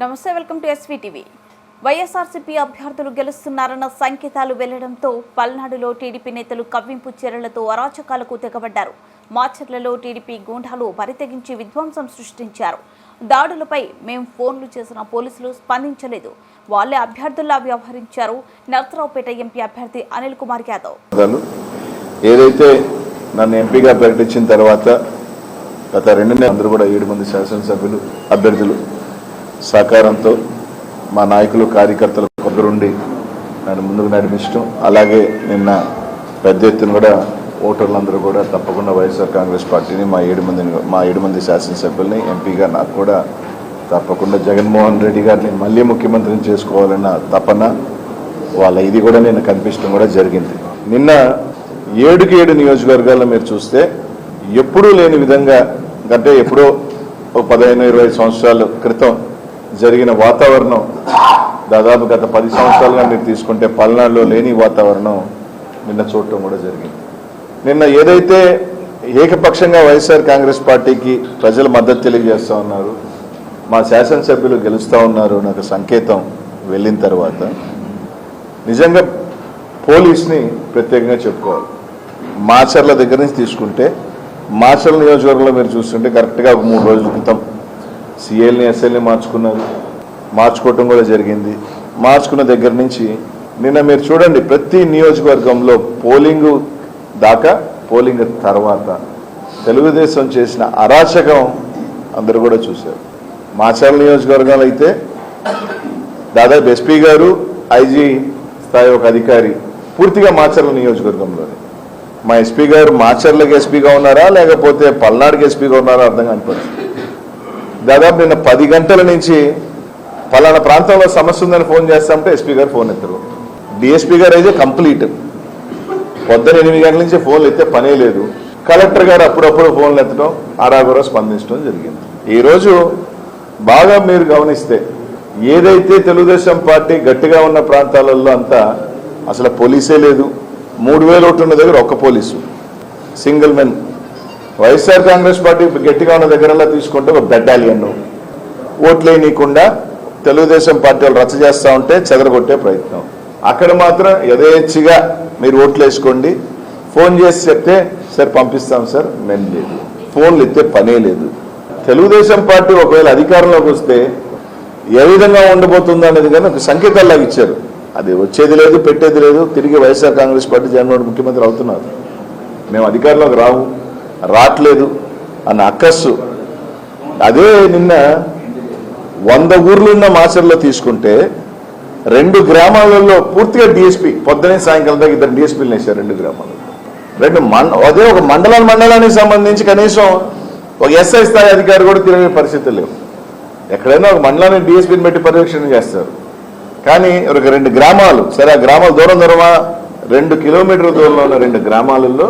నమస్తే, welcome to ఎస్వీటీవీ. YSRCP అభ్యర్థులు గెలుస్తున్నారన్న సంకేతాలు వెళ్లడంతో పల్నాడులో టీడీపీ నేతలు కవ్వింపు చర్యలతో అరాచకాలకు తెగబడ్డారు. మాచర్లలో టీడీపీ గూండాలు బరితెగించి విధ్వంసం సృష్టించారు. దాడులపై మేము ఫోన్లు చేసిన పోలీసులు స్పందించలేదు. వాళ్లే అభ్యర్థుల్లా వ్యవహరించారు. నర్సరావుపేట ఎంపీ అభ్యర్థి అనిల్ కుమార్ యాదవ్ ఏదైతే నన్ను ఎంపీగా ప్రకటించిన తర్వాత గత 2 నెలలు అందరూ కూడా 7 మంది శాసనసభ్యులు అభ్యర్థులు సహకారంతో మా నాయకులు కార్యకర్తలు కొద్దిరుండి నన్ను ముందుకు నడిపించడం, అలాగే నిన్న పెద్ద ఎత్తున కూడా ఓటర్లందరూ కూడా తప్పకుండా వైఎస్ఆర్ కాంగ్రెస్ పార్టీని మా 7 మంది శాసనసభ్యుల్ని ఎంపీగా నాకు కూడా తప్పకుండా జగన్మోహన్ రెడ్డి గారిని మళ్ళీ ముఖ్యమంత్రిని చేసుకోవాలన్న తపన వాళ్ళ ఇది కూడా నేను కనిపించడం కూడా జరిగింది. నిన్న 7 నియోజకవర్గాల్లో మీరు చూస్తే ఎప్పుడూ లేని విధంగా, అంటే ఎప్పుడో 15-20 సంవత్సరాల క్రితం జరిగిన వాతావరణం దాదాపు గత 10 సంవత్సరాలుగా మీరు తీసుకుంటే పల్నాడులో లేని వాతావరణం నిన్న చూడటం కూడా జరిగింది. నిన్న ఏదైతే ఏకపక్షంగా వైఎస్ఆర్ కాంగ్రెస్ పార్టీకి ప్రజలు మద్దతు తెలియజేస్తూ ఉన్నారు, మా శాసనసభ్యులు గెలుస్తూ ఉన్నారు నాకు సంకేతం వెళ్ళిన తర్వాత నిజంగా పోలీస్ని ప్రత్యేకంగా చెప్పుకోవాలి. మాచర్ల దగ్గర నుంచి తీసుకుంటే మాచర్ల నియోజకవర్గంలో మీరు చూస్తుంటే కరెక్ట్గా 3 రోజుల క్రితం సిఎల్ని ఎస్ఎల్ని మార్చుకోవటం కూడా జరిగింది. మార్చుకున్న దగ్గర నుంచి నిన్న మీరు చూడండి ప్రతి నియోజకవర్గంలో పోలింగ్ దాకా పోలింగ్ తర్వాత తెలుగుదేశం చేసిన అరాచకం అందరూ కూడా చూశారు. మాచర్ల నియోజకవర్గాలు అయితే దాదాపు ఎస్పీ గారు, ఐజీ స్థాయి ఒక అధికారి పూర్తిగా మాచర్ల నియోజకవర్గంలోనే. మా ఎస్పీ గారు మాచర్లకు ఎస్పీగా ఉన్నారా లేకపోతే పల్నాడుకి ఎస్పీగా ఉన్నారా అర్థం కాని పరిస్థితి. దాదాపు నిన్న 10 గంటల నుంచి పలానా ప్రాంతంలో సమస్య ఉందని ఫోన్ చేస్తామంటే ఎస్పీ గారు ఫోన్ ఎత్తరు. డిఎస్పీ గారు అయితే కంప్లీట్ పొద్దున 8 గంటల నుంచి ఫోన్లు ఎత్తే పనే లేదు. కలెక్టర్ గారు అప్పుడప్పుడు ఫోన్లు ఎత్తడం, ఆరాగురా స్పందించడం జరిగింది. ఈరోజు బాగా మీరు గమనిస్తే ఏదైతే తెలుగుదేశం పార్టీ గట్టిగా ఉన్న ప్రాంతాలలో అంతా అసలు పోలీసే లేదు. 3000 ఓట్లు ఉన్న దగ్గర ఒక్క police, single men. YSR Congress party గట్టిగా ఉన్న దగ్గరలా తీసుకుంటే ఒక బెటాలియన్ ఓట్లేయనీయకుండా తెలుగుదేశం పార్టీ వాళ్ళు రచ్చ చేస్తూ ఉంటే చెదరగొట్టే ప్రయత్నం. అక్కడ మాత్రం యథేచ్ఛగా మీరు ఓట్లు వేసుకోండి, ఫోన్ చేసి చెప్తే సార్ పంపిస్తాం సార్, మేము లేదు, ఫోన్లు ఎత్తే పనే లేదు. తెలుగుదేశం పార్టీ ఒకవేళ అధికారంలోకి వస్తే ఏ విధంగా ఉండబోతుందో అనేది కానీ ఒక సంకేతాల్లాగా ఇచ్చారు. అది వచ్చేది లేదు, పెట్టేది లేదు. తిరిగి వైఎస్ఆర్ కాంగ్రెస్ పార్టీ జగన్మోహన్ ముఖ్యమంత్రి అవుతున్నారు. మేము అధికారంలోకి రావట్లేదు అన్న అక్కస్సు. అదే నిన్న 100 ఊర్లు ఉన్న మాచర్లో తీసుకుంటే 2 గ్రామాలలో పూర్తిగా డిఎస్పీ పొద్దునే సాయంకాలం దాకా 2 డిఎస్పీలు వేశారు 2 గ్రామాలలో. అదే ఒక మండలానికి సంబంధించి కనీసం ఒక ఎస్ఐ స్థాయి అధికారి కూడా తిరిగే పరిస్థితులు లేవు. ఎక్కడైనా ఒక మండలాన్ని డిఎస్పీని పెట్టి పర్యవేక్షణ చేస్తారు. కానీ ఒక 2 గ్రామాలు, సరే ఆ గ్రామాలు దూరమా 2 కిలోమీటర్ల దూరంలో ఉన్న 2 గ్రామాలలో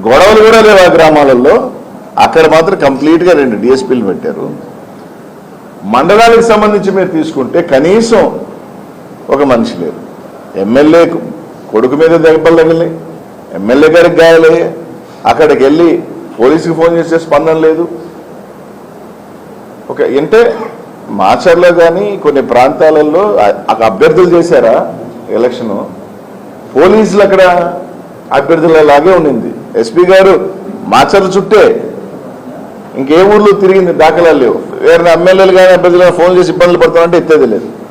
గొడవలు కూడా లేవు. ఆ గ్రామాలలో అక్కడ మాత్రం కంప్లీట్గా 2 డిఎస్పీలు పెట్టారు. మండలానికి సంబంధించి మీరు తీసుకుంటే కనీసం ఒక మనిషి లేదు. ఎమ్మెల్యే కొడుకు మీద దెబ్బలు తగిలినాయి, ఎమ్మెల్యే గారికి గాయాలయ్యాయి. అక్కడికి వెళ్ళి పోలీసుకి ఫోన్ చేసే స్పందన లేదు. అంటే మాచర్లో కానీ కొన్ని ప్రాంతాలలో అభ్యర్థులు చేశారా ఎలక్షన్, పోలీసులు అక్కడ అభ్యర్థులలాగే ఉండింది. ఎస్పీ గారు మాచర్ల చుట్టే ఇంకే ఊర్లు తిరిగింది దాఖలాలు లేవు. వేరే ఎమ్మెల్యేలు కానీ అభ్యర్థులు ఫోన్ చేసి ఇబ్బందులు పడతామంటే ఎత్తేది లేదు.